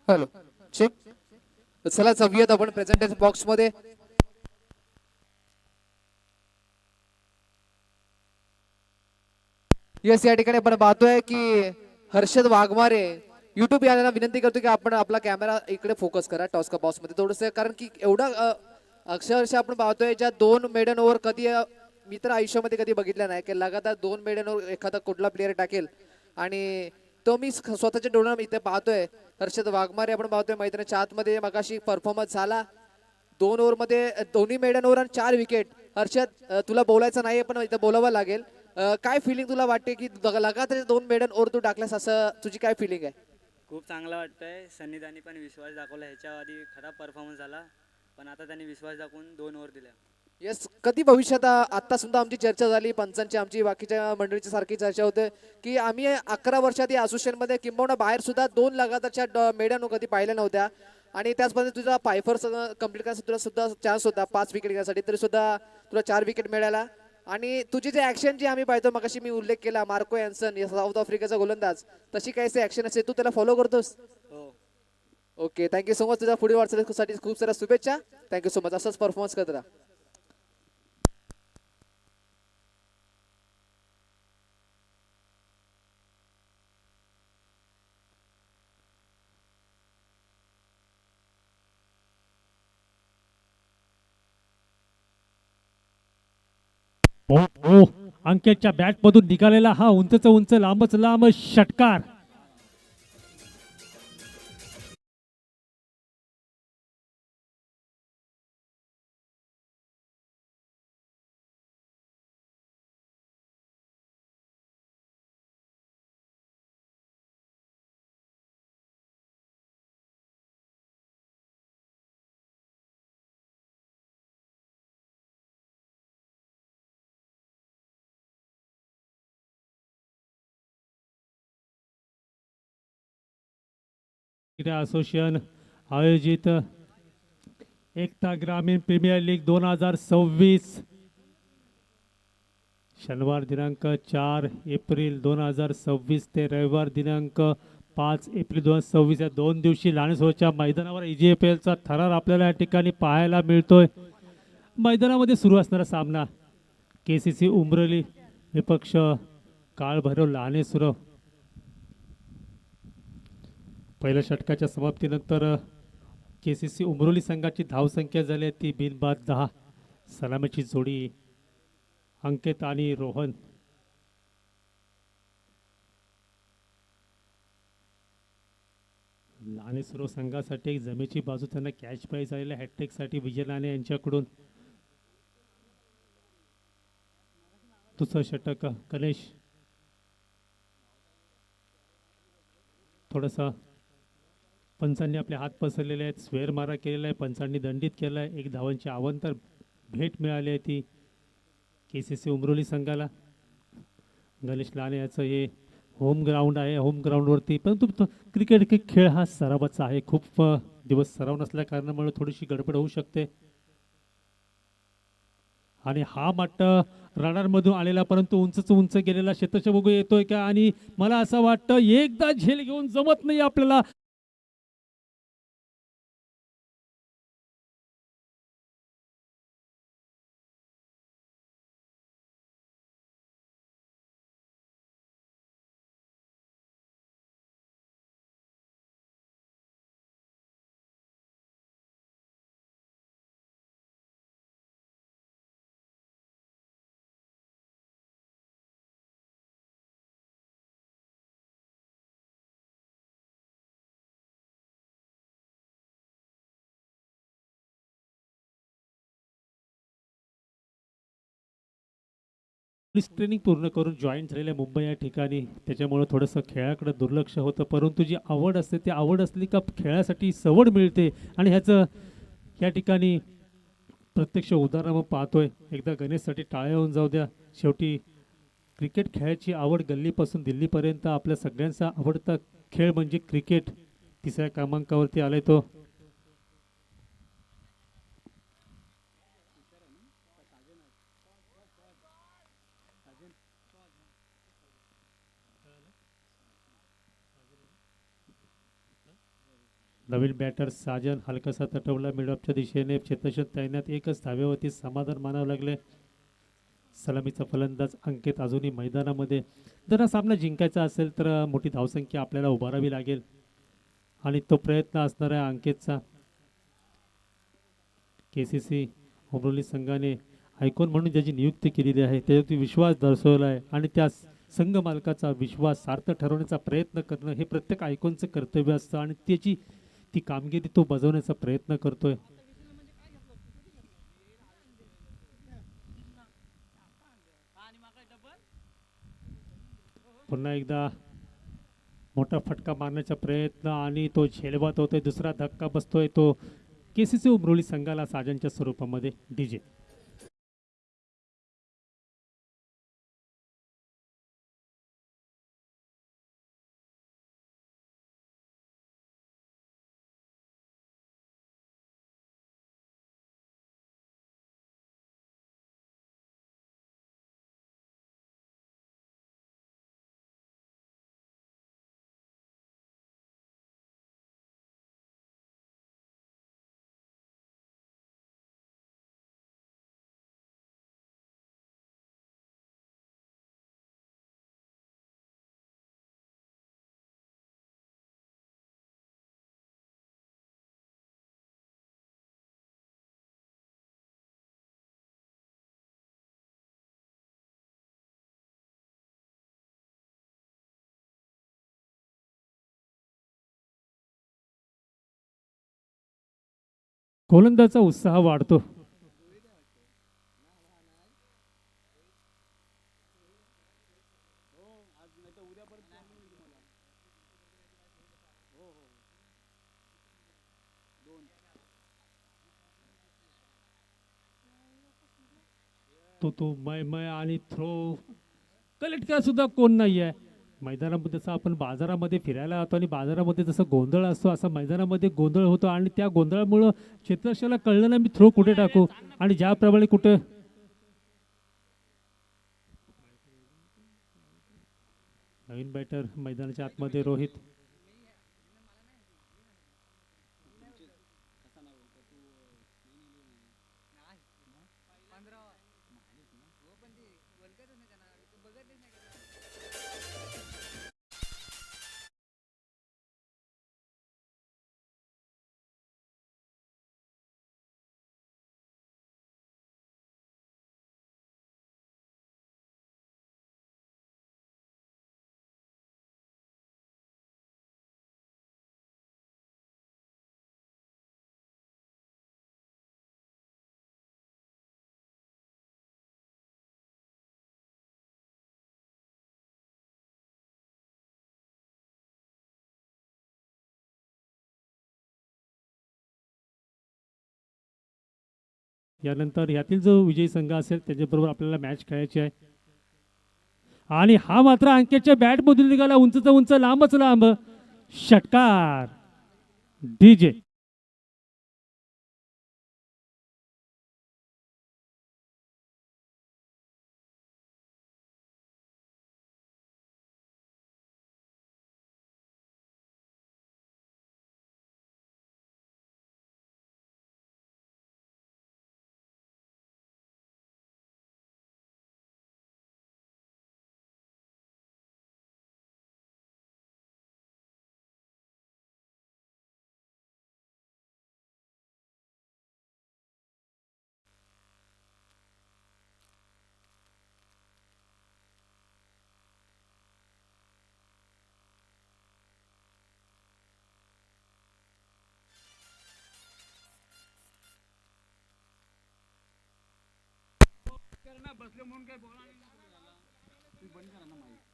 Hello check. चला जाऊयात आपण प्रेझेंटेशन बॉक्स मध्ये. यस, या ठिकाणी आपण पाहतोय की हर्षद वाघमारे युट्यूब याला विनंती करतो की आपण आपला कॅमेरा इकडे फोकस करा टॉस्का बॉक्स मध्ये थोडंसं, कारण की एवढा अक्षरशः आपण पाहतोय ज्या 2 मेडन ओव्हर कधी मी तर आयुष्यामध्ये कधी बघितलं नाही की लगातार 2 मेडन ओव्हर एखादा कुठला प्लेअर टाकेल. आणि तो मी स्वतःच्या डोळ्यानं इथे पाहतोय. हर्षद वाघमारे आपण पाहतोय मैदानाच्या आतमध्ये मगाशी परफॉर्मन्स झाला 2 ओव्हर मध्ये, दोन्ही मेडन ओव्हर आणि 4 विकेट. हर्षद तुला बोलायचं नाहीये पण इथं बोलावं लागेल. काय फिलिंग तुला वाटते की लगातार 2 मेडन ओव्हर तू टाकलास, असं तुझी काय फिलिंग आहे? खूप चांगलं वाटतंय. सन्निधानी पण विश्वास दाखवला. ह्याच्या आधी खराब परफॉर्मन्स झाला, पण आता त्यांनी विश्वास दाखवून 2 ओव्हर दिल्या. यस, कधी भविष्यात आता सुद्धा आमची चर्चा झाली पंचांची, आमची बाकीच्या मंडळीची सारखी चर्चा होते की आम्ही 11 वर्षात या असोसिएशन मध्ये किंबहुना बाहेर सुद्धा 2 लगातारच्या मेडन कधी पाहिल्या नव्हत्या. आणि त्याच पद्धतीने तुझा फायफर कंप्लीट करण्यासाठी तुला सुद्धा चान्स होता 5 विकेट घेण्यासाठी, तरी सुद्धा तुला 4 विकेट मिळाला. आणि तुझी जे ऍक्शन जी आम्ही पाहतो, मगाशी मी उल्लेख केला मार्को एन्सन साऊथ आफ्रिकेचा गोलंदाज, तशी काही ऍक्शन असेल तू त्याला फॉलो करतोस? हो. Okay, thank you so much. तुझ्या पुढील वाटचालीसाठी खूप साऱ्या शुभेच्छा. Thank you so much. असंच परफॉर्मन्स करत राहा. ओ ओ अंकितच्या बॅट मधून निघालेला हा उंचच उंच लांबच लांब षटकार. क्रीडा असोसिएशन आयोजित एकता ग्रामीण प्रीमियर लीग 2026 शनिवार दिनांक 4 एप्रिल 2026 ते रविवार दिनांक 5 एप्रिल 2026 या 2 दिवशी लाणेसरोवरच्या मैदानावर EGFL चा थरार आपल्याला या ठिकाणी पाहायला मिळतोय. मैदानामध्ये सुरू असणारा सामना KCC उमरली विपक्ष काळभैरव लाणेसुरव. पहिल्या षटकाच्या समाप्तीनंतर KCC उमरोली संघाची धावसंख्या झाली ती बिनबाद 10. सलामीची जोडी अंकित आणि रोहन. लाणेसुरव संघासाठी एक जमेची बाजू त्यांना कॅच प्राइज आलेल्या हॅट्रिकसाठी विजय लाने यांच्याकडून. दुसरं षटक गणेश थोडासा पंचांनी आपले हात पसरलेले आहेत, स्वेर मारा केलेला आहे, पंचांनी दंडित केला आहे. 1 धावांची अवांतर भेट मिळाली आहे ती KCC उमरोली संघाला. गणेश लाने याचं हे होम ग्राउंड आहे, होम ग्राउंडवरती परंतु क्रिकेट खेळ हा सरावाचा आहे. खूप दिवस सराव नसल्या कारणामुळे थोडीशी गडबड होऊ शकते. आणि हा माट रडारमधून आलेला परंतु उंचच उंच गेलेला क्षेत्रच बघू येतोय का, आणि मला असं वाटतं एकदा झेल घेऊन जमत नाही आपल्याला. ट्रेनिंग पूर्ण करून जॉईन झालेल्या मुंबई या ठिकाणी, त्याच्यामुळे थोडंसं खेळाकडे दुर्लक्ष होतं. परंतु जी आवड असते ती आवड असली का खेळासाठी सवड मिळते. आणि ह्याचं या ठिकाणी प्रत्यक्ष उदाहरण पाहतोय. एकदा गणेशसाठी टाळ्या होऊन जाऊ द्या. शेवटी क्रिकेट खेळाची आवड गल्लीपासून दिल्लीपर्यंत आपल्या सगळ्यांचा आवडता खेळ म्हणजे क्रिकेट. 3ऱ्या क्रमांकावरती आलाय तो. नवीन बॅटर साजन हलकासा तटवला मिडअपच्या दिशेने क्षेत्ररक्षण तैनात एकच धावेवरती समाधान मानावं लागले. सलामीचा फलंदाज अंकित अजूनही मैदानामध्ये. जर हा सामना जिंकायचा असेल तर मोठी धावसंख्या आपल्याला उभारावी लागेल आणि तो प्रयत्न असणार आहे अंकितचा. KCC उमरोली संघाने आयकॉन म्हणून ज्याची नियुक्ती केलेली आहे त्याच्यावरती विश्वास दर्शवला आहे आणि त्या संघ मालकाचा विश्वास सार्थ ठरवण्याचा प्रयत्न करणं हे प्रत्येक आयकॉनचं कर्तव्य असतं आणि त्याची ती कामगिरी तो बजावण्याचा प्रयत्न करतोय. पुन्हा एकदा मोठा फटका मारण्याचा प्रयत्न आणि तो झेलबाद होतोय. दुसरा धक्का बसतोय तो KCC उमरोली संघाला साजनच्या स्वरूपामध्ये. DJ गोलंदाजाचा उत्साह वाढतो. तो मय आणि थ्रो कलेक्ट करा सुद्धा कोण नाही आहे मैदानामध्ये. जसं आपण बाजारामध्ये फिरायला जातो आणि बाजारामध्ये जसं गोंधळ असतो असा मैदानामध्ये गोंधळ होतो आणि त्या गोंधळामुळं क्षेत्ररक्षणाला कळलं ना मी थ्रो कुठे टाकू आणि ज्याप्रमाणे कुठे नवीन बॅटर मैदानाच्या आतमध्ये रोहित. यानंतर यातील जो विजयी संघ असेल त्याच्याबरोबर आपल्याला मॅच खेळायची आहे आणि हा मात्र अंकितच्या बॅटमधून निघाला उंचचा उंच लांबच लांब षटकार. DJ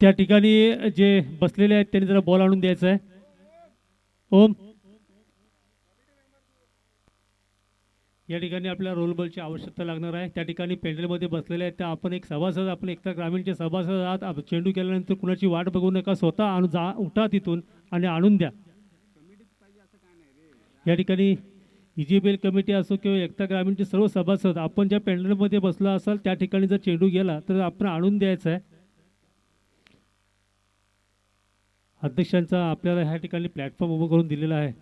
त्या ठिकाणी जे बसलेले आहेत त्यांनी जरा बॉल आणून द्यायचा आहे. ओम या ठिकाणी आपल्याला रोल बॉलची आवश्यकता लागणार आहे. त्या ठिकाणी पेंडलमध्ये बसलेले आहेत. त्या आपण एक सभासद आपण एकता ग्रामीणचे सभासद आहात. चेंडू केल्यानंतर कुणाची वाट बघू नका, स्वतः आणून जा, उठा तिथून आणि आणून द्या. या ठिकाणी EJBL कमिटी असो किंवा एकता ग्रामीणचे सर्व सभासद आपण ज्या पेंडलमध्ये बसला असाल त्या ठिकाणी जर चेंडू गेला तर आपण आणून द्यायचा आहे. अध्यक्षांचा आपल्याला ह्या ठिकाणी प्लॅटफॉर्म उभं करून दिलेला आहे.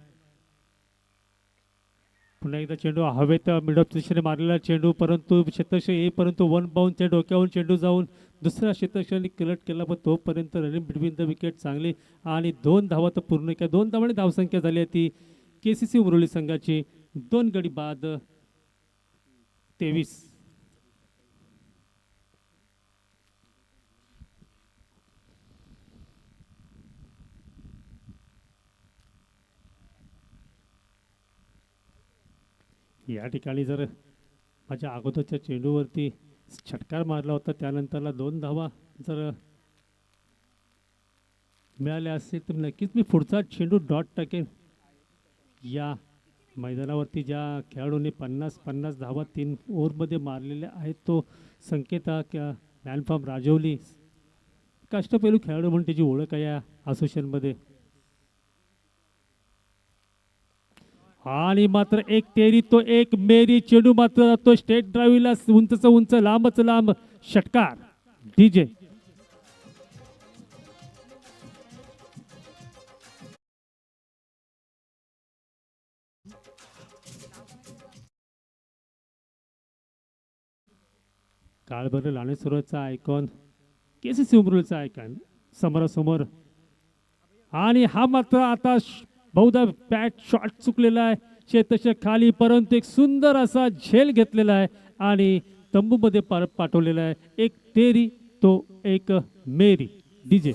पुन्हा एकदा चेंडू हवेत मिड ऑफ दिशेने मारलेला चेंडू, परंतु क्षेत्ररक्षक येईपर्यंत वन बाउंडच्या डोक्यावरून चेंडू जाऊन दुसऱ्या क्षेत्ररक्षकाने कलेक्ट केला, पण तोपर्यंत रनिंग बिटवीन द विकेट चांगली आणि 2 धावा तर पूर्ण केल्या. 2 धावांनी धावसंख्या झाली आहे ती KCC उमरोली संघाची. 2 गडी बाद 23. या ठिकाणी जर माझ्या अगोदरच्या चेंडूवरती षटकार मारला होता, त्यानंतरला 2 धावा जर मिळाल्या असतील तर नक्कीच मी पुढचा चेंडू डॉट टाकेन. या मैदानावरती ज्या खेळाडूंनी 50-50 धावा 3 ओव्हरमध्ये मारलेल्या आहेत तो संकेत मॅन फ्रॉम राजौली, कष्टपेलू खेळाडू म्हणून त्याची ओळख आहे या असोसिएशनमध्ये. आणि मात्र एक तेरी तो एक मेरी, चेंडू मात्र जातो स्टेट ड्राईव्हला उंचच उंच लांबच लांब, षटकार DJ. काळभर लाणेसरोवरचा आयकॉन, KCC उमरोलीचा आयकॉन समोरासमोर. आणि हा मात्र आता बहुधा बॅट शॉट चुकलेला आहे क्षेत्ररक्षक खाली, परंतु एक सुंदर असा झेल घेतलेला आहे आणि तंबूमध्ये पाठवलेला आहे. एक तेरी तो एक मेरी DJ.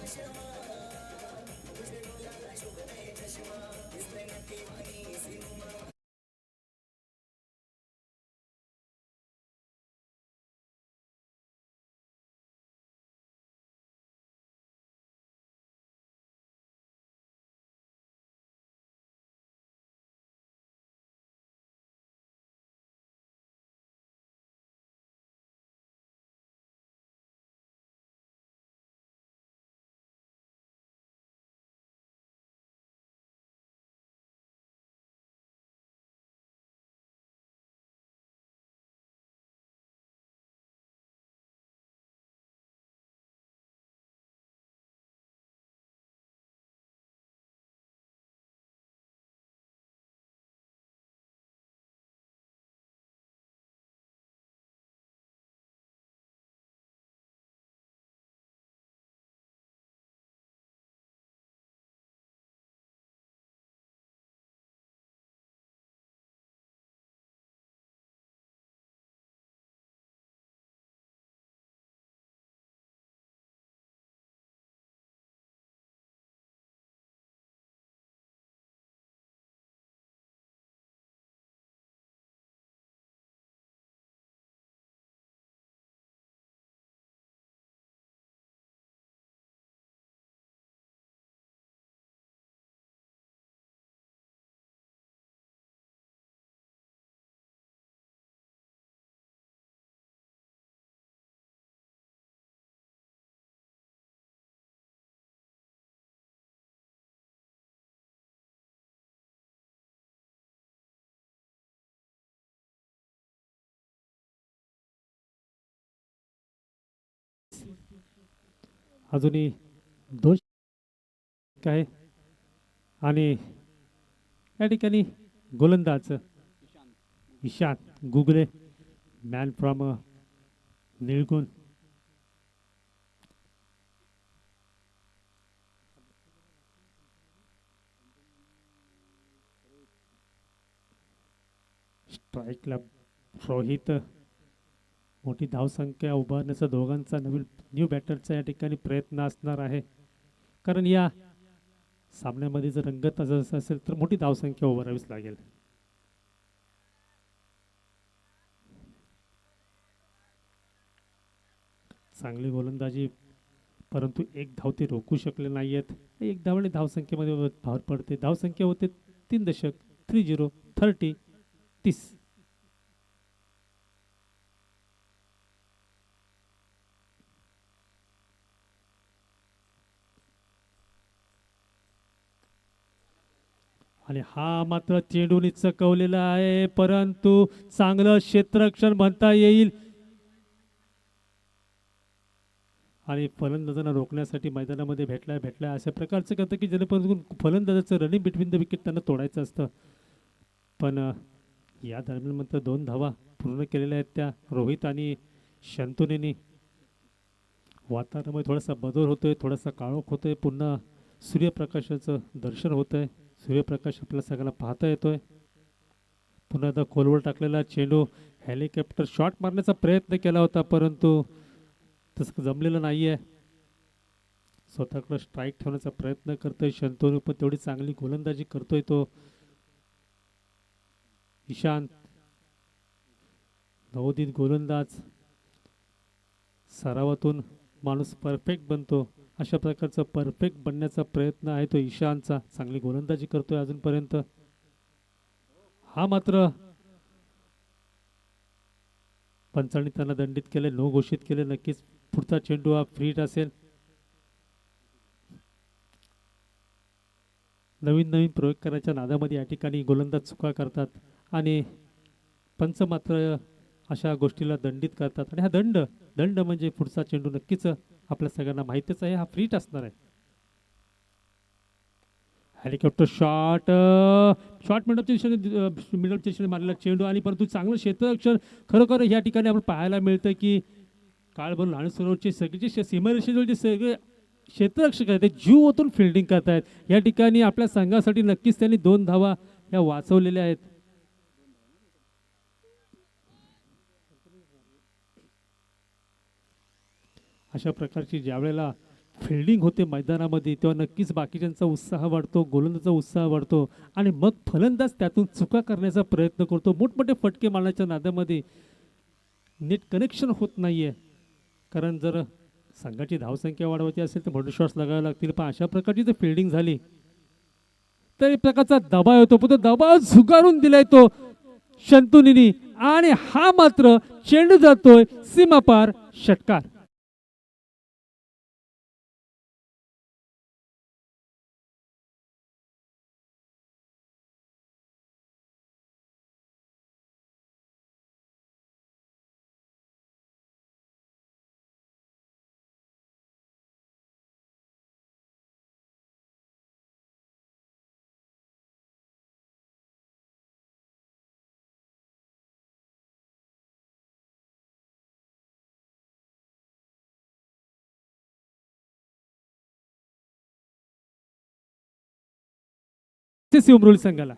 अजूनही 2 काय आणि या ठिकाणी गोलंदाज ईशान गुगले, मॅन फ्रॉम निळगुण. स्ट्राईकला रोहित. मोठी धावसंख्या उभारण्याचा दोघांचा नवीन न्यू बॅटरचा या ठिकाणी प्रयत्न असणार आहे, कारण या सामन्यामध्ये जर रंगत असेल तर मोठी धावसंख्या उभारावीच लागेल. चांगली गोलंदाजी, परंतु एक धाव ते रोखू शकले नाहीयेत. एक धावाने धावसंख्येमध्ये भर पडते. धावसंख्या होते 3.30 आणि हा मात्र चेंडूने चकवलेला आहे, परंतु चांगलं क्षेत्ररक्षण म्हणता येईल. आणि फलंदाजांना रोखण्यासाठी मैदानामध्ये भेटलाय अशा प्रकारचं करतं की जेणेकरून फलंदाजाचं रनिंग बिटवीन द विकेट त्यांना तोडायचं असतं, पण या दरम्यान मात्र 2 धावा पूर्ण केलेल्या आहेत त्या रोहित आणि शंतनुने. वातावरणामध्ये थोडासा बदल होतोय, थोडासा काळोख होतोय, पुन्हा सूर्यप्रकाशाचं दर्शन होतंय. सूर्यप्रकाश आपल्या सगळ्यांना पाहता येतोय. पुन्हा एकदा खोलवर टाकलेला चेंडू, हेलिकॉप्टर शॉट मारण्याचा प्रयत्न केला होता परंतु तसं जमलेलं नाहीये. स्वतःकडे स्ट्राईक ठेवण्याचा प्रयत्न करतोय शंतनू, पण तेवढी चांगली गोलंदाजी करतोय तो ईशांत. नवोदित गोलंदाज, सरावातून माणूस परफेक्ट बनतो, अशा प्रकारचा परफेक्ट बनण्याचा प्रयत्न आहे तो ईशांतचा. चांगली गोलंदाजी करतोय अजूनपर्यंत. हा मात्र पंचांनी त्यांना दंडित केले, नो घोषित केले. नक्कीच पुढचा चेंडू हा फ्री हिट असेल. नवीन नवीन प्रयोग करायच्या नादामध्ये या ठिकाणी गोलंदाज चुका करतात आणि पंच मात्र अशा गोष्टीला दंडित करतात. आणि हा दंड म्हणजे पुढचा चेंडू नक्कीच आपल्या सगळ्यांना माहितीच आहे, हा फ्री हिट असणार आहे. हेलिकॉप्टर शॉट मिडलच्या दिशेने मारलेला चेंडू आणि परंतु चांगलं क्षेत्ररक्षण खरोखर या ठिकाणी आपण पाहायला मिळतं की काळभर लहान सरोवरचे सगळे सीमारेषेजवळचे सगळे क्षेत्ररक्षक आहेत ते जीव ओतून फिल्डिंग करतायत. या ठिकाणी आपल्या संघासाठी नक्कीच त्यांनी 2 धावा या वाचवलेल्या आहेत. अशा प्रकारची ज्यावेळेला फिल्डिंग होते मैदानामध्ये तेव्हा नक्कीच बाकीच्यांचा उत्साह वाढतो, गोलंदाजाचा उत्साह वाढतो आणि मग फलंदाज त्यातून चुका करण्याचा प्रयत्न करतो. मोठमोठे फटके मारण्याच्या नादामध्ये नेट कनेक्शन होत नाहीये. कारण जर संघाची धावसंख्या वाढवायची असेल तर मोठे शॉट्स लागावे लागतील, पण अशा प्रकारची जर फिल्डिंग झाली तर एक प्रकारचा दबाव येतो, पण तो दबाव झुगारून दिलाय तो शंतनुनी आणि हा मात्र चेंडू जातोय सीमापार, षटकार. उमरोली संघाला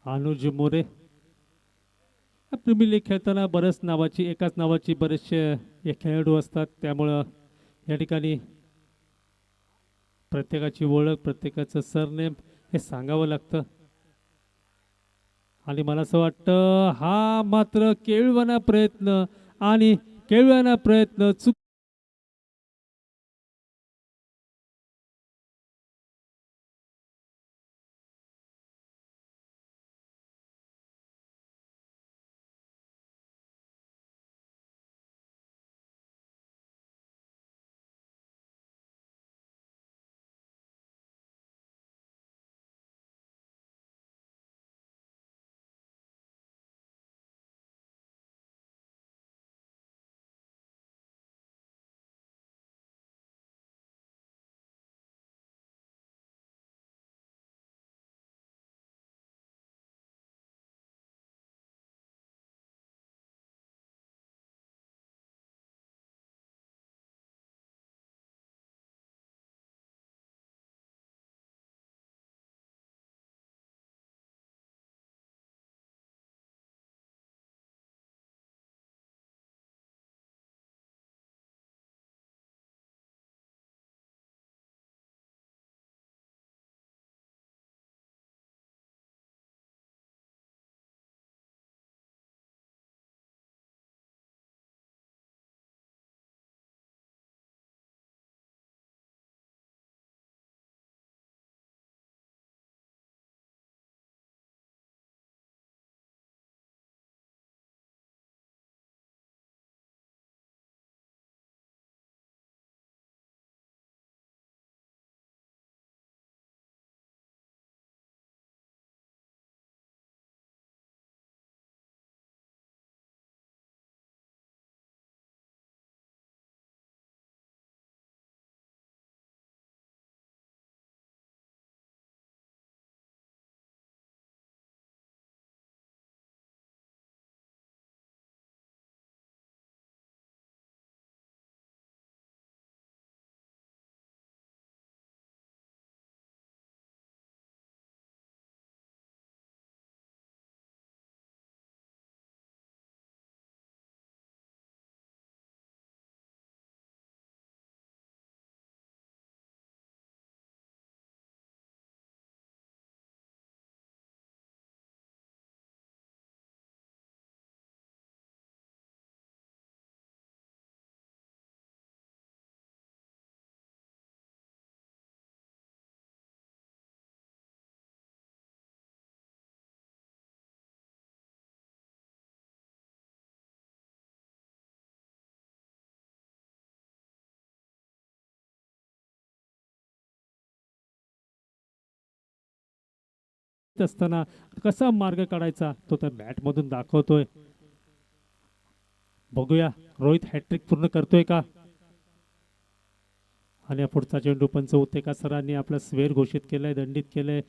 अनुज मोरे. प्रीमियर लीग खेळताना एकाच नावाची बरेचसे हे खेळाडू असतात, त्यामुळं या ठिकाणी प्रत्येकाची ओळख, प्रत्येकाचं सरनेम हे सांगावं लागतं. आणि मला असं वाटतं हा मात्र केविलवाणा प्रयत्न चूक येत असताना कसा मार्ग काढायचा तो त्या बॅटमधून दाखवतोय. बघूया रोहित हॅट्रिक पूर्ण करतोय का. आणि पुढचा चेंडू पंच उत्तेका सरांनी आपला स्वेर घोषित केलाय, दंडित केलंय.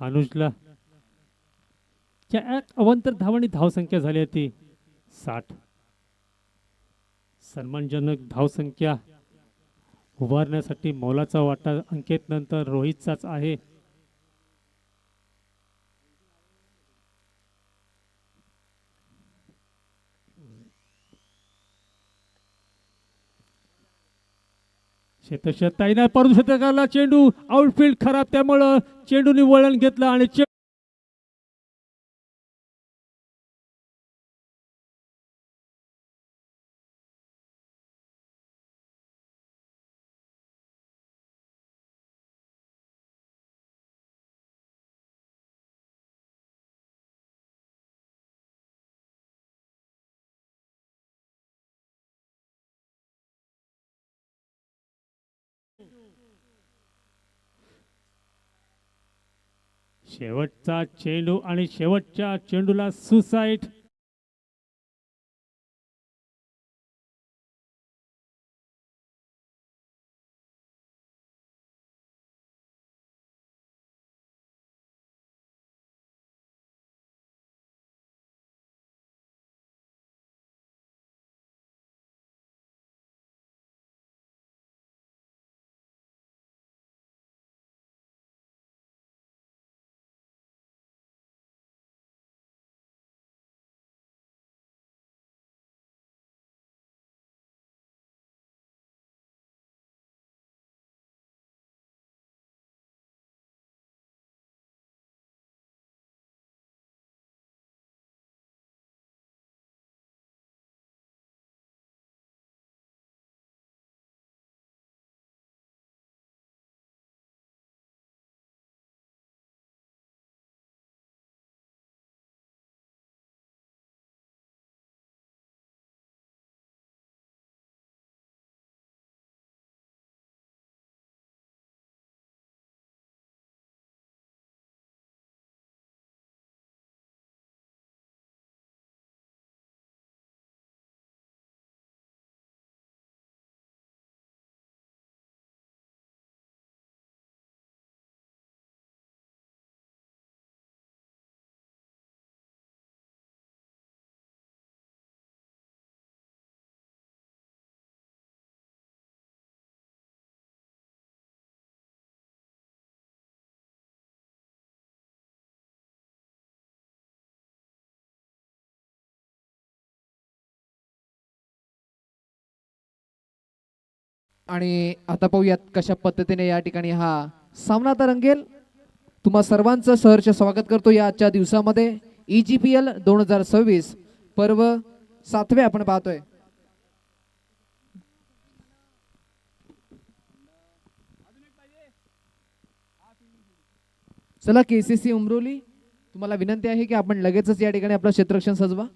अनुजला अवंतर धावांनी धावसंख्या झाली होती 60. सन्मानजनक धावसंख्या उभारण्यासाठी मोलाचा वाटा अंकित नंतर रोहितचाच आहे. शेतशताईने परत शतकाला चेंडू आउटफील्ड खराब, त्यामुळं चेंडूने वळण घेतलं आणि शेवटचा चेंडू आणि शेवटच्या चेंडूला सुसाईड. आणि आता पाहूयात कशा पद्धतीने या ठिकाणी हा सामना आता रंगेल. तुम्हा सर्वांचं सहर्ष स्वागत करतो या आजच्या दिवसामध्ये. EGPL 2026 पर्व 7वे आपण पाहतोय. चला KCC उमरोली, तुम्हाला विनंती आहे की आपण लगेचच या ठिकाणी आपलं क्षेत्ररक्षण सजवा.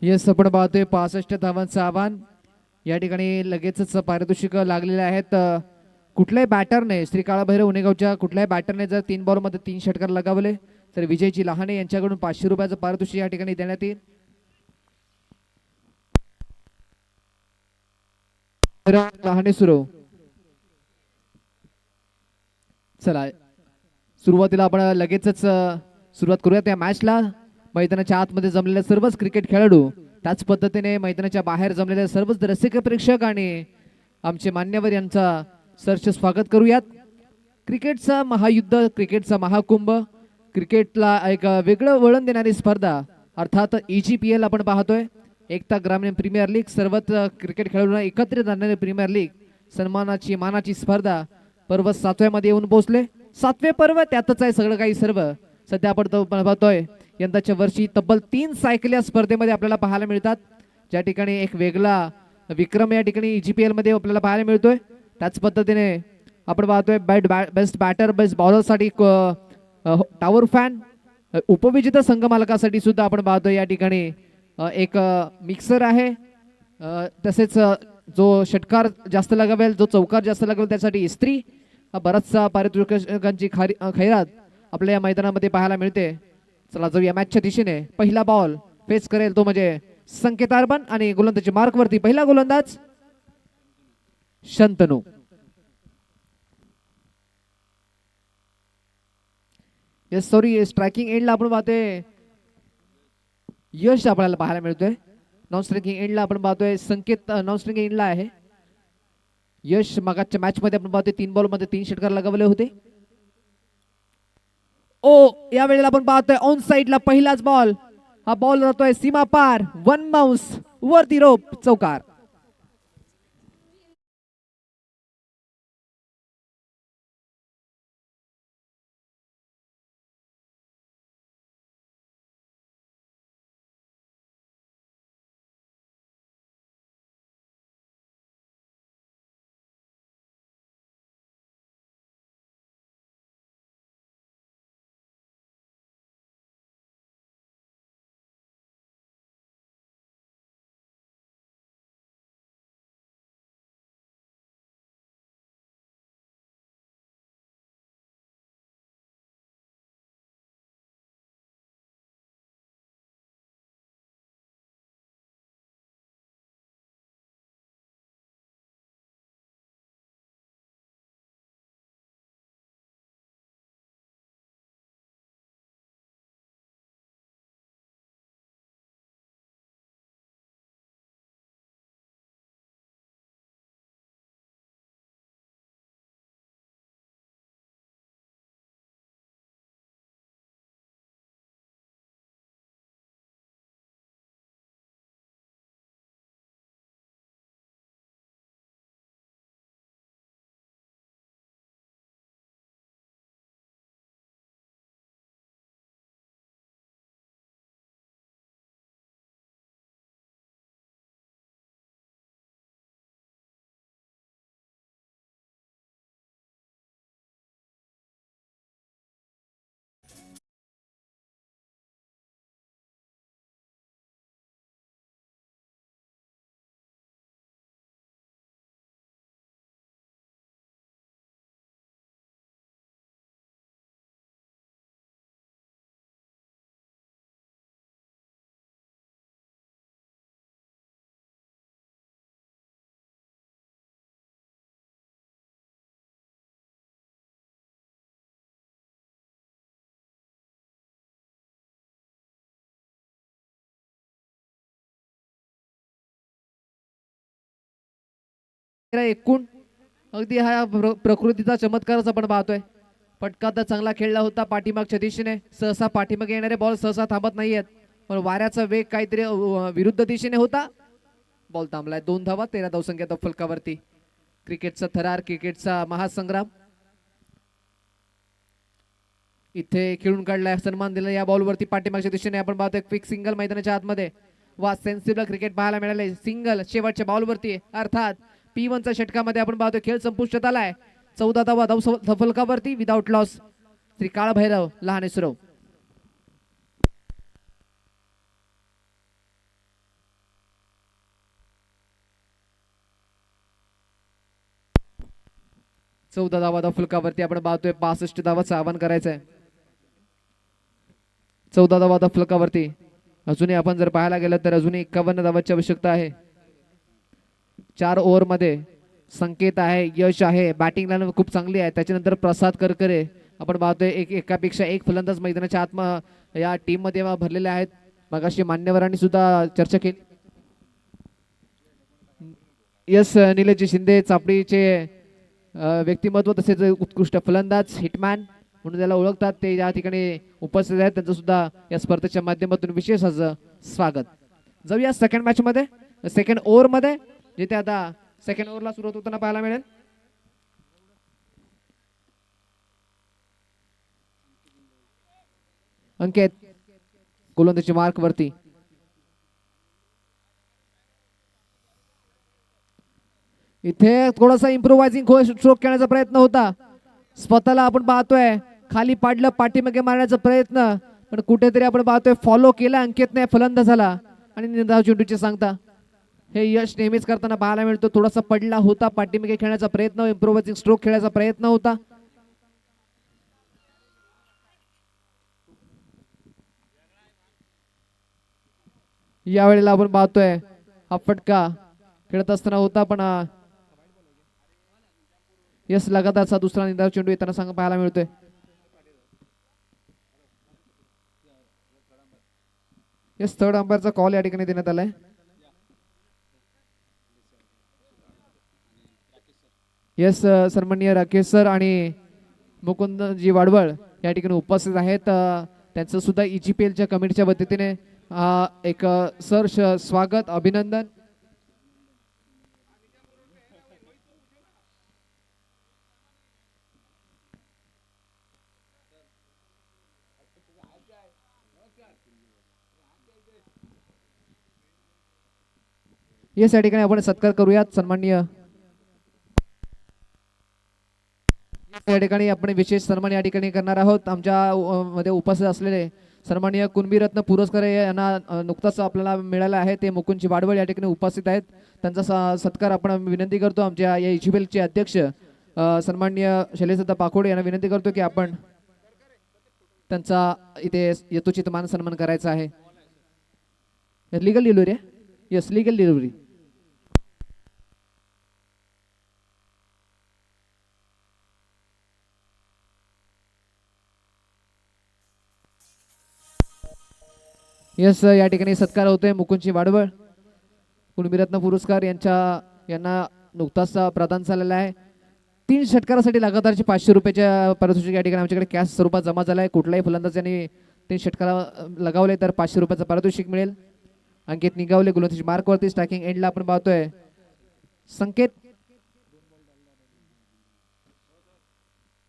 येस, आपण पाहतोय 65 धावांचं आव्हान. या ठिकाणी लगेचच पारितोषिक लागलेले आहेत. कुठल्याही बॅटरने श्री काळाभैरव उनेगावच्या कुठल्याही बॅटरने जर 3 बॉलमध्ये 3 षटकार लगावले तर विजयजी लहाने यांच्याकडून 500 रुपयाचं पारितोषिक या ठिकाणी देण्यात येईल. लहाने सुरू. चला सुरुवातीला आपण लगेचच सुरुवात करूयात या मॅचला. मैदानाच्या आतमध्ये जमलेले सर्वच क्रिकेट खेळाडू, त्याच पद्धतीने मैदानाच्या बाहेर जमलेले सर्वच रसिक प्रेक्षक आणि आमचे मान्यवर यांचा सहर्ष स्वागत करूयात. क्रिकेटचा महायुद्ध, क्रिकेटचा महाकुंभ, क्रिकेटला एक वेगळं वळण देणारी स्पर्धा अर्थात EGPL आपण पाहतोय. एकता ग्रामीण प्रीमियर लीग, सर्वच क्रिकेट खेळाडूंना एकत्रित आणणारी प्रीमियर लीग सन्मानाची मानाची स्पर्धा पर्व 7व्या मध्ये येऊन पोहोचले. 7वे पर्व त्यातच आहे सगळं काही सर्व. सध्या आपण पाहतोय यंदाच्या वर्षी तब्बल 3 सायकल या स्पर्धेमध्ये आपल्याला पाहायला मिळतात, ज्या ठिकाणी एक वेगळा विक्रम या ठिकाणी GPL मध्ये आपल्याला पाहायला मिळतोय. त्याच पद्धतीने आपण पाहतोय बेस्ट बॅटर बेस्ट बॉलर साठी टॉवर फॅन, उपविजेता संघ मालकासाठी सुद्धा आपण पाहतोय या ठिकाणी एक मिक्सर आहे. तसेच जो षटकार जास्त लगावेल जो चौकार जास्त लगावेल त्यासाठी इस्त्री, बराचसा पारितोषिकांची खैरात आपल्या या मैदानामध्ये पाहायला मिळते. चला जाऊया मॅचच्या दिशेने. पहिला बॉल फेस करेल तो म्हणजे संकेत अर्बन आणि गोलंदाजी मार्क वरती पहिला गोलंदाज शंतनू. सॉरी स्ट्रायकिंग एंडला आपण पाहतोय यश आपल्याला पाहायला मिळतोय. नॉन स्ट्रायकिंग एंडला आपण पाहतोय संकेत नॉन स्ट्रायकिंग एंडला आहे. यश मागच्या मॅच मध्ये आपण पाहतोय 3 बॉल मध्ये 3 षटकार लगावले होते. या वेळेला आपण पाहतोय ऑन साइडला पहिलाच बॉल. हा बॉल राहतोय सीमा पार, 1 बाउन्स वरती रोप चौकार. एकूण अगदी हा प्रकृतीचा चमत्कारच आपण पाहतोय. फटका तर चांगला खेळला होता पाठीमागच्या दिशेने. सहसा पाठीमागे येणारे बॉल सहसा थांबत नाहीयेत, पण वाऱ्याचा वेग काहीतरी विरुद्ध दिशेने होता. बॉल थांबलाय. 2 धावा 13 धावसंख्या फलकावरती. क्रिकेटचा थरार, क्रिकेटचा महासंग्राम इथे खेळून काढलाय. सन्मान दिला या बॉलवरती पाठीमागच्या दिशेने. आपण पाहतोय क्विक सिंगल मैदानाच्या आतमध्ये. वा सेन्सिबल क्रिकेट पाहायला मिळाले. सिंगल शेवटच्या बॉलवरती, अर्थात P1च्या षटकामध्ये आपण पाहतोय खेळ संपुष्टात आलाय. 14 धावा फलकावरती विदाउट लॉस. श्री काळ भैरव लहान इसरो. चौदा धावा फलकावरती आपण पाहतोय 65 धावाचं आव्हान करायचंय. 14 धावा फलकावरती. अजूनही आपण जर पाहायला गेलं तर अजूनही 51 धावांची आवश्यकता आहे. 4 ओव्हर मध्ये संकेत आहे, यश आहे, बॅटिंग लाईन खूप चांगली आहे. त्याच्यानंतर प्रसाद करकरे आपण पाहतोय एकापेक्षा एक फलंदाज मैदानाच्या आत्मा या टीम मध्ये भरलेले आहेत. मगाशी मान्यवरांनी सुद्धा चर्चा केली. यस निलेश शिंदे चापडीचे व्यक्तिमत्व तसेच उत्कृष्ट फलंदाज हिटमॅन म्हणून त्याला ओळखतात, ते या ठिकाणी उपस्थित आहेत. त्यांचं सुद्धा या स्पर्धेच्या माध्यमातून विशेष असं स्वागत. जाऊया सेकंड मॅच मध्ये, सेकंड ओव्हर मध्ये, जिथे आता सेकंड ओव्हरला सुरुवात होताना पाहायला मिळेल. अंकित गोलंदाजी मार्क वरती. इथे थोडासा इम्प्रोवायझिंग स्ट्रोक खेळण्याचा प्रयत्न होता. स्वतःला आपण पाहतोय खाली पाडलं, पाठीमागे मारण्याचा प्रयत्न, पण कुठेतरी आपण पाहतोय फॉलो केला अंकितने फलंदाजाला आणि निर्धाव चेंडूची सांगता. हे यश नेहमीच करताना पाहायला मिळतो. थोडासा पडला होता, पाठीमागे खेळण्याचा प्रयत्न, इम्प्रोवायझिंग स्ट्रोक खेळण्याचा प्रयत्न होता. यावेळेला आपण पाहतोय हा फटका खेळत असताना होता, पण यस लगातारचा दुसरा निर्धाव चेंडू येताना सांग पाहायला मिळतोय. यस थर्ड अंपायरचा कॉल या ठिकाणी देण्यात आलाय. यस सन्माननीय राकेश सर आणि मुकुंदजी वाडवळ या ठिकाणी उपस्थित आहेत. त्यांचं सुद्धा EGPLच्या कमिटीच्या वतीने एक सहर्ष स्वागत, अभिनंदन. येस या ठिकाणी आपण सत्कार करूयात. सन्माननीय या ठिकाणी आपण विशेष सन्मान या ठिकाणी करणार आहोत. आमच्या मध्ये उपस्थित असलेले सन्माननीय कुणबीरत्न पुरस्कार यांना नुकताच आपल्याला मिळाला आहे. ते मुकुंदजी वाडवळ या ठिकाणी उपस्थित आहेत. त्यांचा सत्कार आपण विनंती करतो. आमच्या या EGPLचे अध्यक्ष सन्माननीय शैलेशदादा पाखोडे यांना विनंती करतो की आपण त्यांचा इथे यथोचित मान सन्मान करायचा आहे. लिगल डिलिव्हरी आहे. Yes legal delivery. यस या ठिकाणी सत्कार होतोय. मुकुंदजी वाडवळ कुणबीरत्न पुरस्कार यांना नुकताच प्रदान झालेला आहे. 3 षटकारासाठी लगातारचे 500 रुपयाच्या पारितोषिक या ठिकाणी आमच्याकडे कॅश स्वरूपात जमा झाला आहे. कुठलाही फलंदाजांनी 3 षटकार लगावले तर 500 रुपयाचं पारितोषिक मिळेल. अंकित निगावले गोलंदाजी मार्कवरती. स्ट्रायकिंग एंडला आपण पाहतोय संकेत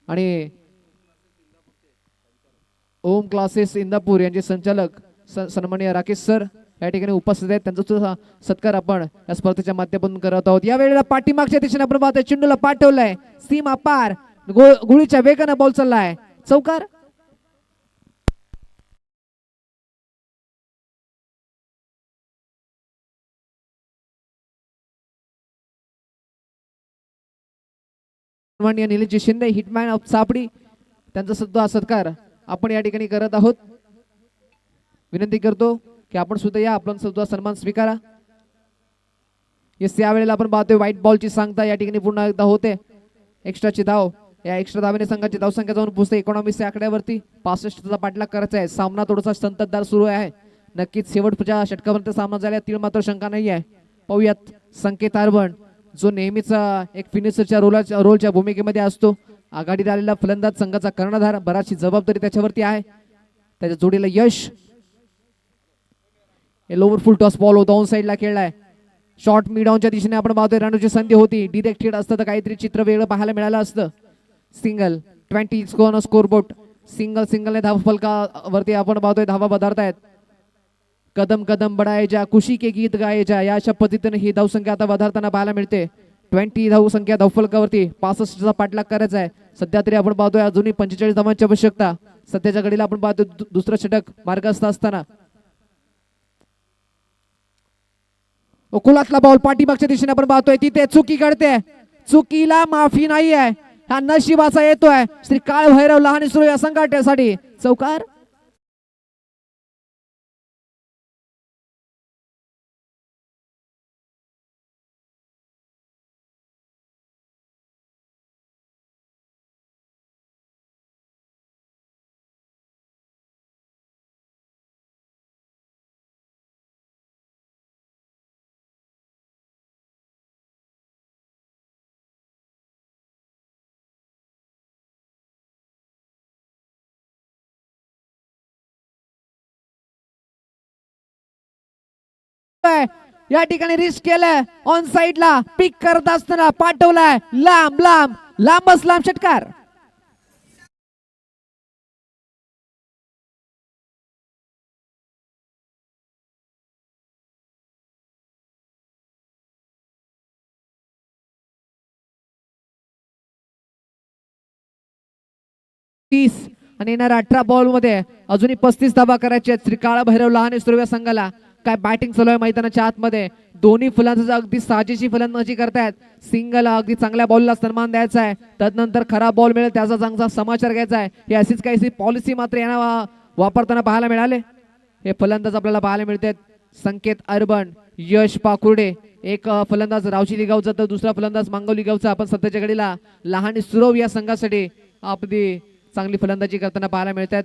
आणि ओम क्लासेस इंदापूर यांचे संचालक सन्माननीय राकेश सर या ठिकाणी उपस्थित आहेत. त्यांचा सुद्धा सत्कार आपण या स्पर्धेच्या माध्यमातून करत आहोत. या वेळेला पाठीमागच्या दिशेने आपण पाहतोय चेंडूला पाठवलाय सीमा पार, गोळीच्या वेगाने बॉल चाललाय चौकार. निलेश शिंदे हिटमॅन ऑफ सापडी त्यांचा सुद्धा सत्कार आपण या ठिकाणी करत आहोत. विनंती करतो की आपण सुद्धा या, आपण सुद्धा सन्मान स्वीकारा. या वेळेला आपण पाहतोय व्हाईट बॉलची सांगता या ठिकाणी पुन्हा एकदा होते. एक्स्ट्राची धाव, या एक्स्ट्रा धावेने संघाची धावसंख्या जाऊन पोहोचते 19 आकड्यावरती. 65चा पाठलाग करायचा आहे. सामना थोडासा संततधार सुरू आहे. नक्कीच शेवटच्या षटकापर्यंत सामना झाला तीळ मात्र शंका नाही आहे. पाहूयात संकेत आरवण जो नेहमीच एक फिनिशरच्या रोलच्या भूमिकेमध्ये असतो. आघाडीला आलेला फलंदाज, संघाचा कर्णधार, बराचशी जबाबदारी त्याच्यावरती आहे. त्याच्या जोडीला यश. लोवर फुल टॉस बॉल होता, ऑन साईडला खेळलाय. शॉर्ट मिडाऊनच्या दिशेने आपण पाहतोय रणूची संधी होती. डिरेक्ट हिट असतं तर काहीतरी चित्र वेगळं पाहायला मिळालं असतं. Single 20 score board. सिंगलने धाव फलकावरती आपण पाहतोय धावा पदार्थ कदम कदम बढाए जा, खुशी के गीत गाए जा, या अशा पद्धतीने ही धावसंख्या आता वधारताना पाहायला मिळते. 20 धावसंख्या धावफलकावरती 65चा पाठलाग करायचा आहे. सध्या तरी आपण पाहतोय अजूनही 45 धावांची आवश्यकता. सध्याच्या घडीला आपण पाहतोय दुसरं षटक मार्गस्थ असताना कुलातला बॉल पाठीमागच्या दिशेने आपण पाहतोय. तिथे चुकी घडते, चुकीला माफी नाही आहे. हा नशिबाचा येतोय. श्री काळ भैरव लहान सुरू या संघाट्यासाठी चौकार. या ठिकाणी रिस्क केलाय ऑन साइडला पिक करत असताना पाठवलाय लांब लांब लांबच लांब षटकार. आणि येणाऱ्या 18 बॉल मध्ये अजूनही 35 धावा करायचे आहेत. श्री काळा भैरव लहाने सुरव्या संघाला. काय बॅटिंग चालू आहे मैदानाच्या आतमध्ये. दोन्ही फलंदाज अगदी साजेशी फलंदाजी करतायत. सिंगल अगदी चांगल्या बॉलला सन्मान द्यायचा आहे, त्यानंतर खराब बॉल मिळेल त्याचा चांगला समाचार घ्यायचा आहे. ही अशीच काहीशी पॉलिसी मात्र यांना वापरताना पाहायला मिळाले. हे फलंदाज आपल्याला पाहायला मिळतात. संकेत अर्बन, यश पाकुर्डे, एक फलंदाज रावची लिगावचा तर दुसरा फलंदाज मांगवली गावचा. आपण सध्याच्या घडीला लहाने सुरव या संघासाठी आपली चांगली फलंदाजी करताना पाहायला मिळतात.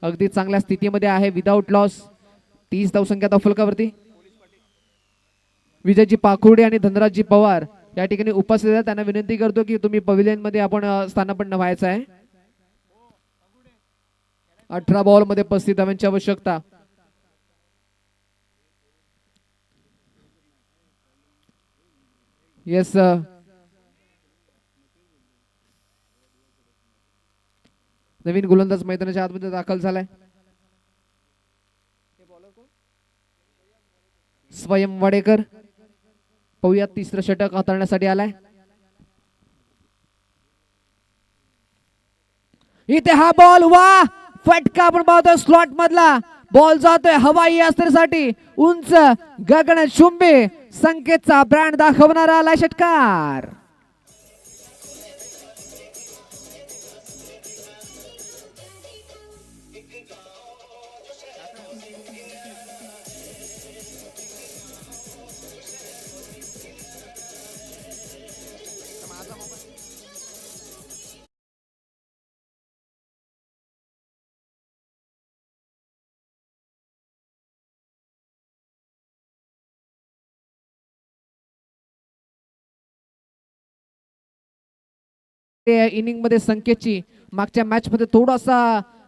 अगदी चांगल्या स्थितीमध्ये आहे विदाउट लॉस. 30 धावसंख्या फलकावरती. विजयजी पाखुर्डे आणि धनराजजी पवार या ठिकाणी उपस्थित आहेत. त्यांना विनंती करतो की तुम्ही पवेलियन मध्ये आपण स्थानापन्न व्हायचं आहे. 18 बॉल मध्ये 35 धावांची आवश्यकता. येस नवीन गोलंदाज मैदानाच्या आतमध्ये दाखल झालाय. स्वयं वाडेकर पाहूया तिसरं षटक हाताळण्यासाठी आलाय. इथे हा बॉल वा फटका आपण पाहतोय स्लॉट मधला बॉल जातोय हवाई अस्त्रासाठी उंच गगनचुंबी संकेतचा ब्रँड दाखवणारा आलाय षटकार. इनिंग मध्ये संकेतची मागच्या मॅच मध्ये थोडासा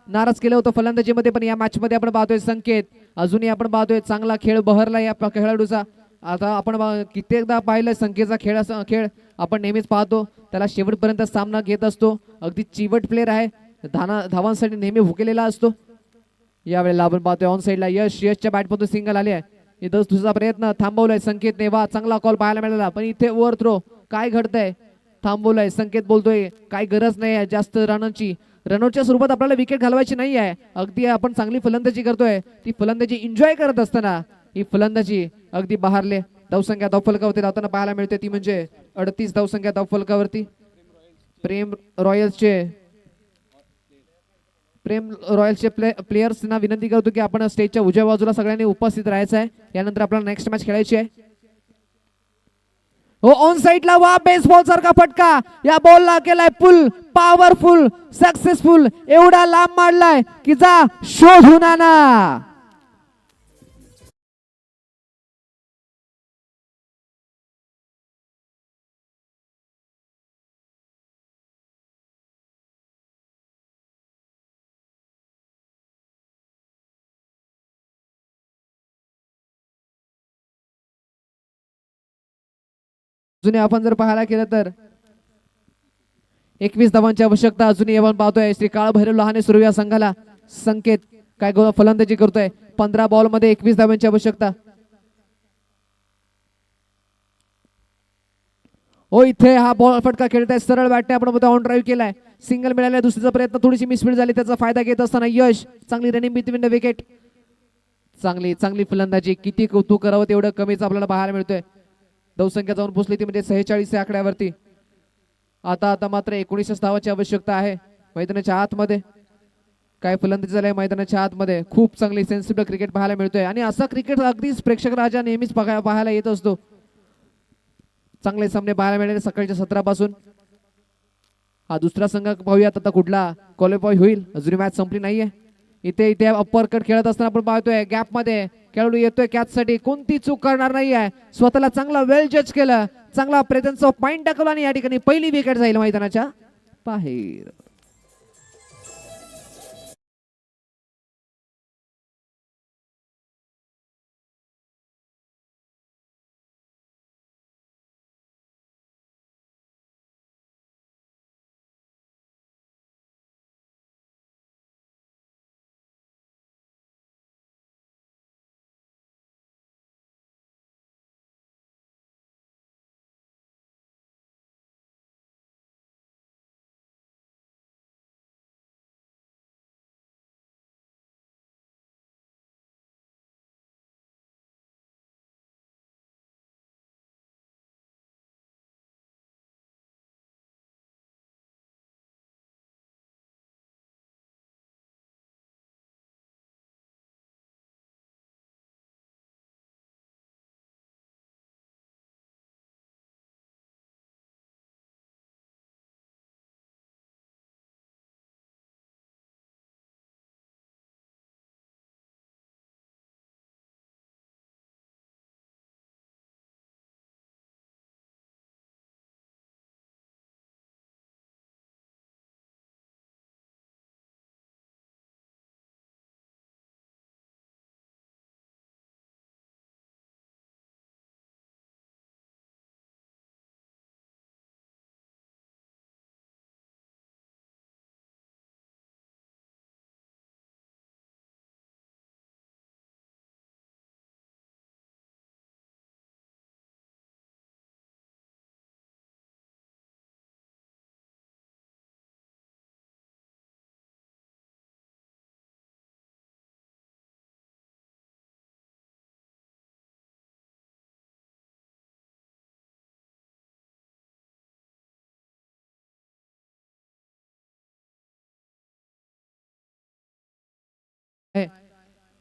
नाराज केलं होतं फलंदाजीमध्ये, पण या मॅच मध्ये आपण पाहतोय संकेत अजूनही आपण पाहतोय चांगला खेळ बहरला या खेळाडूचा. आता आपण कित्येकदा पाहिलं संकेतचा खेळ आपण नेहमीच पाहतो. त्याला शेवटपर्यंत सामना घेत असतो. अगदी चिवट प्लेअर आहे. धावांसाठी नेहमी भुकेलेला असतो. यावेळेला आपण पाहतोय ऑन साइडला यशच्या बॅटमधून सिंगल आली आहे. इथं तुझा प्रयत्न थांबवलाय संकेतने. वा चांगला कॉल पाहायला मिळाला, पण इथे ओव्हर थ्रो काय घडतंय थांबवलाय. संकेत बोलतोय काय गरज नाही आहे जास्त रनची. रनआउटच्या स्वरूपात आपल्याला विकेट घालवायची नाही आहे. अगदी आपण चांगली फलंदाजी करतोय. ती फलंदाजी एन्जॉय करत असताना ही फलंदाजी अगदी बहारले. धावसंख्या धावफलकावरती धावताना पाहायला मिळते ती म्हणजे 38 धावसंख्या धावफलकावरती. प्रेम रॉयल्सचे प्लेयर्सना विनंती करतो की आपण स्टेजच्या उजव्या बाजूला सगळ्यांनी उपस्थित राहायचं आहे. यानंतर आपल्याला नेक्स्ट मॅच खेळायची आहे. हो ऑन साइडला वा बेसबॉल सारखा फटका या बॉलला केलाय पुल पॉवरफुल सक्सेसफुल. एवढा लांब मारलाय की जा शोधून आणा. अजूनही आपण जर पाहायला केलं तर 21 धावांची आवश्यकता अजूनही आपण पाहतोय. श्री काळ भैरव लहाने सुरू या संघाला. संकेत काय फलंदाजी करतोय. 15 बॉल मध्ये 21 धावांची आवश्यकता. हो इथे हा बॉल फटका खेळताय सरळ बॅटने आपण ऑन ड्राईव्ह केलाय. सिंगल मिळालाय. दुसरीचा प्रयत्न थोडीशी मिसफील्ड झाली, त्याचा फायदा घेत असताना यश चांगली रनिंग बिटवीन द विकेट. चांगली फलंदाजी. किती कौतुक करावं तेवढं कमीच आपल्याला पाहायला मिळतोय. धावसंख्या जाऊन पोहोचली ती म्हणजे 46 या आकड्यावरती. आता मात्र 19 धावाची आवश्यकता आहे मैदानाच्या आतमध्ये. काय फलंदाजी झालंय मैदानाच्या आतमध्ये. खूप चांगली सेन्सिबल क्रिकेट पाहायला मिळतोय आणि असा क्रिकेट अगदीच प्रेक्षक राजा नेहमीच पाहायला येत असतो. चांगले सामने पाहायला मिळाले सकाळच्या 17 पासून. हा दुसरा संघ पाहूयात आता कुठला क्वालिफाय होईल. अजून मॅच संपली नाहीये. इथे अप्पर कट खेळत असताना आपण पाहतोय गॅप मध्ये खेळाडू येतोय कॅच साठी. कोणती चूक करणार नाही आहे. स्वतःला चांगला वेल जज केलं. चांगला प्रेझेन्स ऑफ पॉइंट टाकला आणि या ठिकाणी पहिली विकेट जाईल मैदानाच्या बाहेर.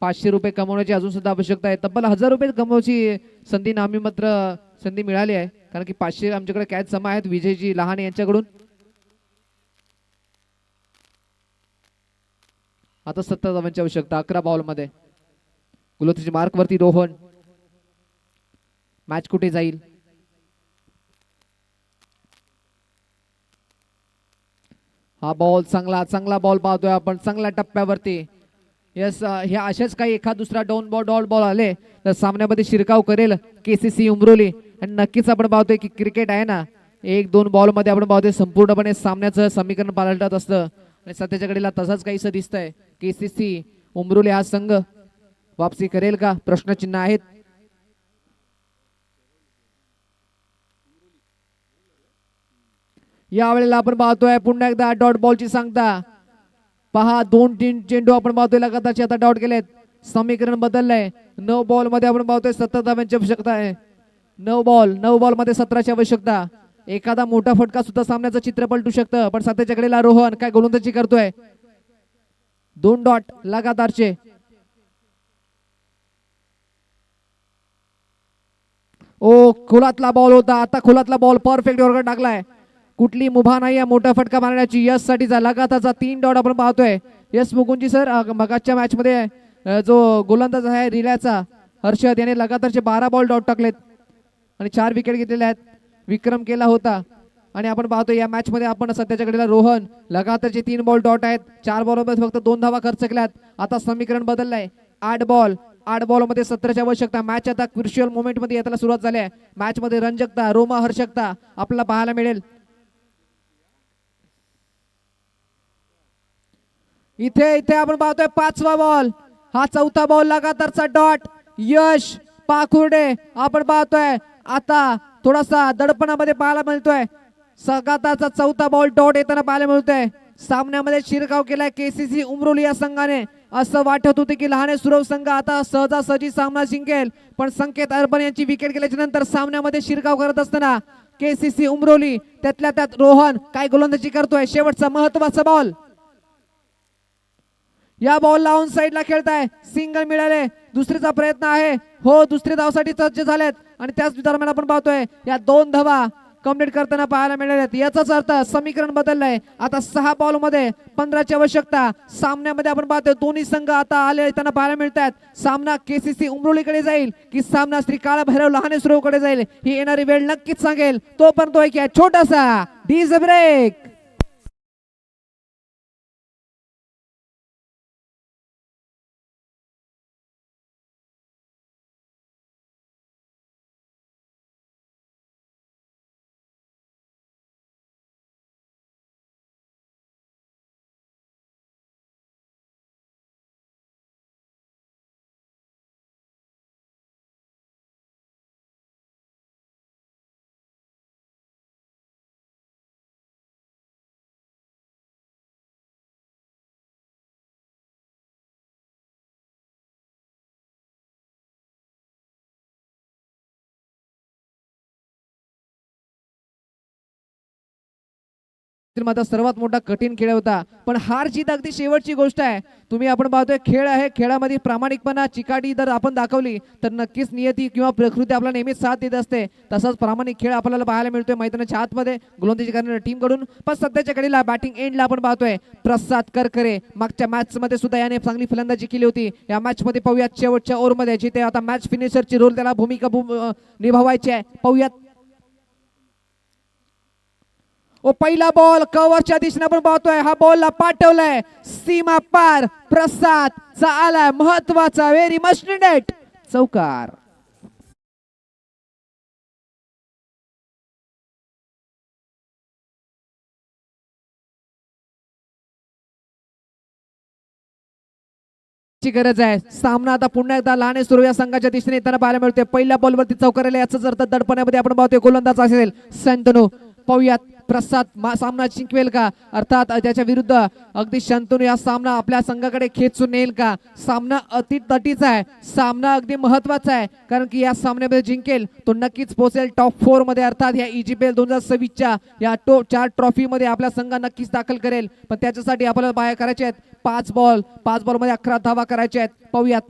500 रुपये कमवण्याची अजून सुद्धा आवश्यकता आहे. तब्बल 1000 रुपये कमवण्याची संधी नाममात्र संधी मिळाली आहे, कारण की 500 आमच्याकडे कॅच जमा आहेत विजयजी लहाने यांच्याकडून. आता 70 धावांची आवश्यकता 11 बॉल मध्ये. गुलतीच्या मार्क वरती रोहन. मॅच कुठे जाईल? हा बॉल चांगला बॉल पाहतोय आपण चांगल्या टप्प्यावरती. यस, हे असेच काही एखाद दुसरा डॉट बॉल आले तर सामन्यामध्ये शिरकाव करेल केसीसी उमरोली. आणि नक्कीच आपण पाहतोय की क्रिकेट आहे ना, 1-2 बॉल मध्ये आपण पाहतोय संपूर्णपणे सामन्याचं समीकरण पालटत असतं. आणि सध्याच्या घडीला तसंच काहीसं दिसतंय. केसीसी उमरोली हा संघ वापसी करेल का, प्रश्नचिन्ह आहेत. यावेळेला आपण पाहतोय पुन्हा एकदा डॉट बॉलची सांगता. पहा 2-3 चेंडू आपण पाहतोय लगातारचे आता डॉट केलेत. समीकरण बदललंय. 9 बॉल मध्ये आपण पाहतोय 70 धावांची आवश्यकता आहे. 9 बॉल मध्ये 17ची आवश्यकता. एखादा मोठा फटका सुद्धा सामन्याचं चित्र पलटू शकतं. पण सध्याच्या कडेला रोहन काय गोलंदाजी करतोय. 2 डॉट लगातारचे. ओ, खोलातला बॉल होता. आता खोलातला बॉल परफेक्ट वर टाकलाय. कुठली मुभा नाही मोठा फटका मारण्याची. यस साठीचा लगातारचा 3 डॉट आपण पाहतोय. यस मुकुंदजी सर, मगाच्या मॅच मध्ये जो गोलंदाज आहे रिल्याचा हर्षद याने लगातारचे 12 बॉल डॉट टाकलेत आणि 4 विकेट घेतलेले आहेत. विक्रम केला होता. आणि आपण पाहतो या मॅच मध्ये आपण सध्याच्या घडीला रोहन लगातारचे 3 बॉल डॉट आहेत. 4 बॉलमध्ये फक्त 2 धावा खर्च केल्यात. आता समीकरण बदललंय. 8 बॉल मध्ये 17ची आवश्यकता. मॅच आता क्रुशियल मोमेंट मध्ये येताना सुरुवात झाली आहे. मॅच मध्ये रंजकता रोमहर्षकता आपल्याला पाहायला मिळेल. इथे आपण पाहतोय 5वा बॉल. हा 4था बॉल लगातारचा डॉट. यश पाखुर्डे आपण पाहतोय आता थोडासा दडपणामध्ये पाहायला मिळतोय. लगातारचा 4था बॉल डॉट येताना पाहायला मिळतोय. सामन्यामध्ये शिरकाव केलाय केसीसी उमरोली या संघाने. असं वाटत होते की लहाने सुरव संघ आता सहजासहजी सामना जिंकेल, पण संकेत अर्बन यांची विकेट गेल्याच्या नंतर सामन्यामध्ये शिरकाव करत असताना केसीसी उमरोली त्यातल्या त्यात रोहन काय गोलंदाजी करतोय. शेवटचा महत्वाचा बॉल. या बॉल लावून साईडला खेळताय. सिंगल मिळाले. दुसरीचा प्रयत्न आहे. हो, दुसरी धावसाठी सज्ज झालेत. आणि त्याच दरम्यान आपण पाहतोय या 2 धावा कंप्लीट करताना पाहायला मिळाल्यात. याचाच अर्थ समीकरण बदललंय. आता 6 बॉल मध्ये 15ची आवश्यकता. सामन्यामध्ये आपण पाहतोय दोन्ही संघ आता आले येताना पाहायला मिळतात. सामना केसीसी उमरोलीकडे जाईल की सामना श्री काळभैरव लहाने सुरवकडे जाईल ही येणारी वेळ नक्कीच सांगेल. तोपर्यंत एक छोटासा डीज ब्रेक. मात्र सर्वात मोठा कठीण खेळ होता, पण हार जीत अगदी शेवटची गोष्ट आहे. तुम्ही आपण पाहतोय खेळ आहे. खेळामध्ये प्रामाणिकपणा चिकाटी जर आपण दाखवली तर नक्कीच नियती किंवा प्रकृती आपल्याला नेहमीच साथ देत असते. तसाच प्रामाणिक खेळ आपल्याला पाहायला मिळतोय मैदानाच्या आतमध्ये गोलंदाजी करणाऱ्या टीम कडून. पण सध्याच्या घडीला बॅटिंग एंडला आपण पाहतोय प्रसाद करकरे. मागच्या मॅच मध्ये सुद्धा याने चांगली फलंदाजी केली होती. या मॅच मध्ये पाहूयात शेवटच्या ओव्हर मध्ये जिथे आता मॅच फिनिशरची रोल त्याला भूमिका निभावायची आहे. पाहूयात. ओ, पहिला बॉल कव्हरच्या दिशेने आपण पाहतोय. हा बॉलला पाठवलाय सीमा पार. प्रसाद चा आलाय महत्वाचा व्हेरी मस्ट नीडेड चौकार. गरज आहे. सामना आता पुन्हा एकदा लहाने सुरू या संघाच्या दिशेने येताना पाहायला मिळतोय. पहिल्या बॉलवरती चौकारेला याचाच अर्थ दडपणामध्ये आपण पाहतोय गोलंदाज असेल संतनू. पाहूयात प्रसाद सामना जिंकवेल का, अर्थात त्याच्या विरुद्ध अगदी शंतनू या सामना आपल्या संघाकडे खेचून नेईल का. सामना अति तटीचा आहे, सामना अगदी महत्वाचा आहे, कारण की या सामन्यामध्ये जिंकेल तो नक्कीच पोहोचेल टॉप 4 मध्ये, अर्थात या EGPL 2026च्या या टॉप 4 ट्रॉफी मध्ये आपला संघ नक्कीच दाखल करेल. पण त्याच्यासाठी आपल्याला बाहेर करायचे आहेत 5 बॉल मध्ये 11 धावा करायच्या आहेत. पाहूयात.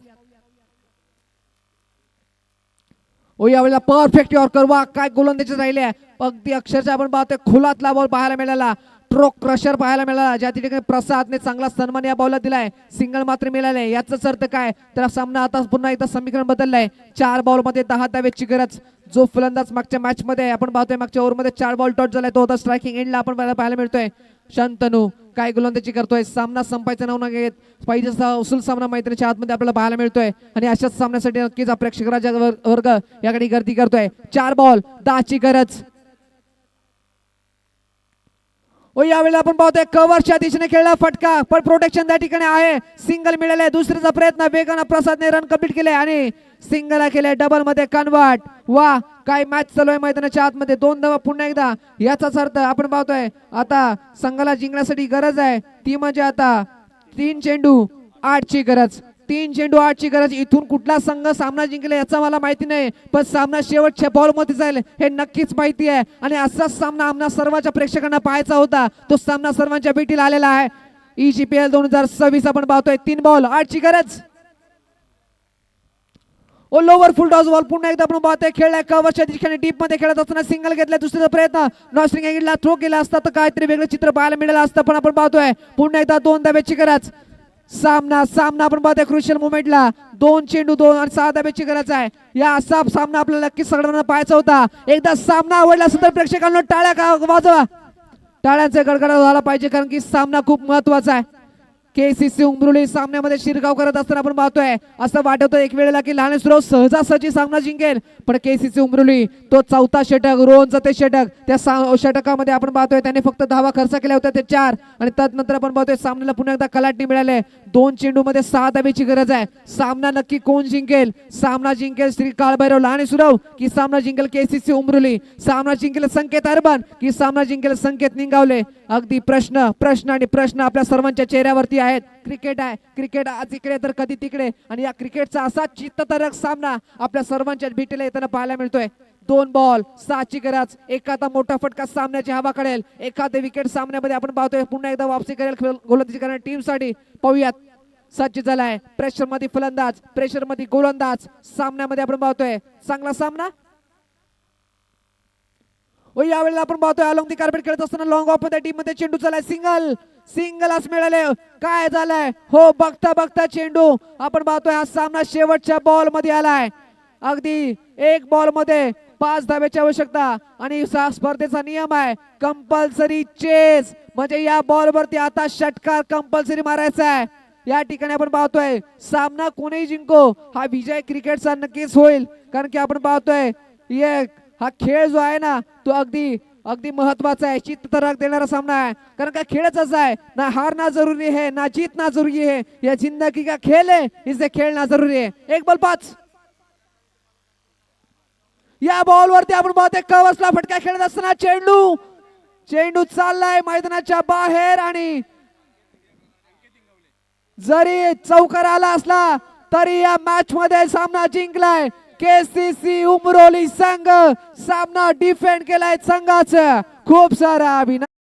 यावेळेला परफेक्ट यॉर्कर, वा काय गोलंदाजी राहिले, अगदी अक्षरशः आपण पाहतोय खुलातला बॉल पाहायला मिळाला, ट्रोक क्रशर पाहायला मिळाला, ज्या ठिकाणी प्रसादने चांगला सन्मान या बॉलला दिलाय. सिंगल मात्र मिळाले, याचाच अर्थ काय तर सामना आता पुन्हा एकदा समीकरण बदललंय. 4 बॉल मध्ये 10 धावेची गरज. जो फलंदाज मागच्या मॅच मध्ये आपण पाहतोय मागच्या ओव्हरमध्ये 4 बॉल टॉट झालाय, तो आता स्ट्रायकिंग एंडला आपण पाहायला मिळतोय. शंतनू काय गोलंदाजी करतोय, सामना संपायचं नाव न घेत पाहिजे उसूल सामना मैत्रीच्या आतमध्ये आपल्याला पाहायला मिळतोय. आणि अशाच सामन्यासाठी नक्कीच प्रेक्षकांचा वर्ग याकडे गर्दी करतोय. 4 बॉल 10ची गरज. यावेळेला आपण पाहतोय कव्हरच्या दिशेने खेळला फटका, पण प्रोटेक्शन त्या ठिकाणी आहे. सिंगल मिळाले, दुसरीचा प्रयत्न वेगानं प्रसादने रन कंप्लीट केले आणि सिंगल केले, डबल मध्ये कन्वर्ट. वा काय मॅच चालू आहे मैदानाच्या आतमध्ये. 2 धावा पुन्हा एकदा, याचाच अर्थ आपण पाहतोय आता संघाला जिंकण्यासाठी गरज आहे ती म्हणजे आता 3 चेंडू 8ची गरज. 3 चेंडू 8ची गरज. इथून कुठला संघ सामना जिंकले याचा मला माहिती नाही, पण सामना शेवटच्या बॉल मध्ये जाईल हे नक्कीच माहिती आहे. आणि असाच सामना आम्हाला सर्वांच्या प्रेक्षकांना पाहायचा होता, तो सामना सर्वांच्या भेटीला आलेला आहे. EGPL 2026 आपण पाहतोय 3 बॉल 8ची गरज. लोवर फुल टॉस बॉल पुन्हा एकदा आपण पाहतोय खेळलाय कव्हरच्या ठिकाणी डीप मध्ये खेळत असताना सिंगल घेतलाय. दुसरा प्रयत्न नॉस्ट्रिंग अँगलला थ्रो केला असता तर काहीतरी वेगळं चित्र पाहायला मिळालं असतं, पण आपण पाहतोय पुन्हा एकदा 2 धाब्याची गरज. सामना आपण पाहतोय क्रुशियल मोमेंटला 2 चेंडू 2 आणि 6 धाब्याची गरज आहे. या असा सामना आपल्याला नक्कीच सगळ्यांना पाहायचा होता. एकदा सामना आवडला असेल तर प्रेक्षकांना टाळ्या वाजवा, टाळ्यांचा गडगडाट झाला पाहिजे, कारण की सामना खूप महत्वाचा आहे. KCC उमरुली सामन्यामध्ये शिरकाव करत असताना आपण पाहतोय असं वाटत होतं एक वेळेला की लहानेश्वर सहजासहजी सामना जिंकेल, पण KCC उमरुली तो 4था षटक, रोहनचं ते षटक, त्या षटकामध्ये आपण पाहतोय त्याने फक्त धावा खर्च केल्या होत्या ते 4, आणि त्यानंतर आपण पाहतोय सामन्याला पुन्हा एकदा कलाटणी मिळाले. 2 चेंडू मध्ये 6 धावेची गरज आहे. सामना नक्की कोण जिंकेल? सामना जिंकेल श्री काळभैरव लहानेश्वर की सामना जिंकेल KCC उमरुली? सामना जिंकेल संकेत अर्बन की सामना जिंकेल संकेत निंगावले? अगदी प्रश्न आणि प्रश्न आपल्या सर्वांच्या चेहऱ्यावरती आहेत. क्रिकेट आहे, क्रिकेट आज इकडे तर कधी तिकडे, आणि या क्रिकेटचा असा चित्तथरारक सामना आपल्या सर्वांच्या भेटीला येताना पाहायला मिळतोय. 2 बॉल 6ची गरज. एखादा मोठा फटका सामन्याची हवा करेल, एखादे विकेट सामन्यामध्ये आपण पाहतोय पुन्हा एकदा वापसी करेल गोलंदाजी करणाऱ्या टीम साठी. पाहूयात. सज्ज झालाय प्रेशर मध्ये फलंदाज, प्रेशर मध्ये गोलंदाज. सामन्यामध्ये आपण पाहतोय चांगला सामना. यावेळेला आपण पाहतोय अलॉंग दी कार्पेट खेळत असताना लॉंग ऑफ मध्ये टीम मध्ये चेंडू चालाय, सिंगलच मिळाले. काय झालंय? बघता चेंडू आपण पाहतोय हा सामना शेवटच्या बॉल मध्ये आलाय. अगदी 1 बॉल मध्ये 5 धाब्याची आवश्यकता, आणि स्पर्धेचा नियम आहे कंपल्सरी चेस, म्हणजे या बॉल वरती आता षटकार कंपल्सरी मारायचा आहे. या ठिकाणी आपण पाहतोय सामना कोणीही जिंको हा विजय क्रिकेटचा नक्कीच होईल, कारण की आपण पाहतोय हा खेळ जो आहे ना तो अगदी महत्वाचा आहे, चित्तथरारक देणारा सामना आहे. कारण का खेळच असा आहे, ना हारना जरूरी है ना जीतना जरूरी है, या जिंदगी का खेल है, इसे खेळना जरूरी है. 1 बॉल 5. या बॉल वरती आपण पाहतोय कव्हर्सला फटका खेळत असताना चेंडू चाललाय मैदानाच्या बाहेर, आणि जरी चौकार आला असला तरी या मॅच मध्ये सामना जिंकलाय KCC उमरोली संघ. सामना डिफेंड केलाय संघाचं. खूप सारा अभिनंदन.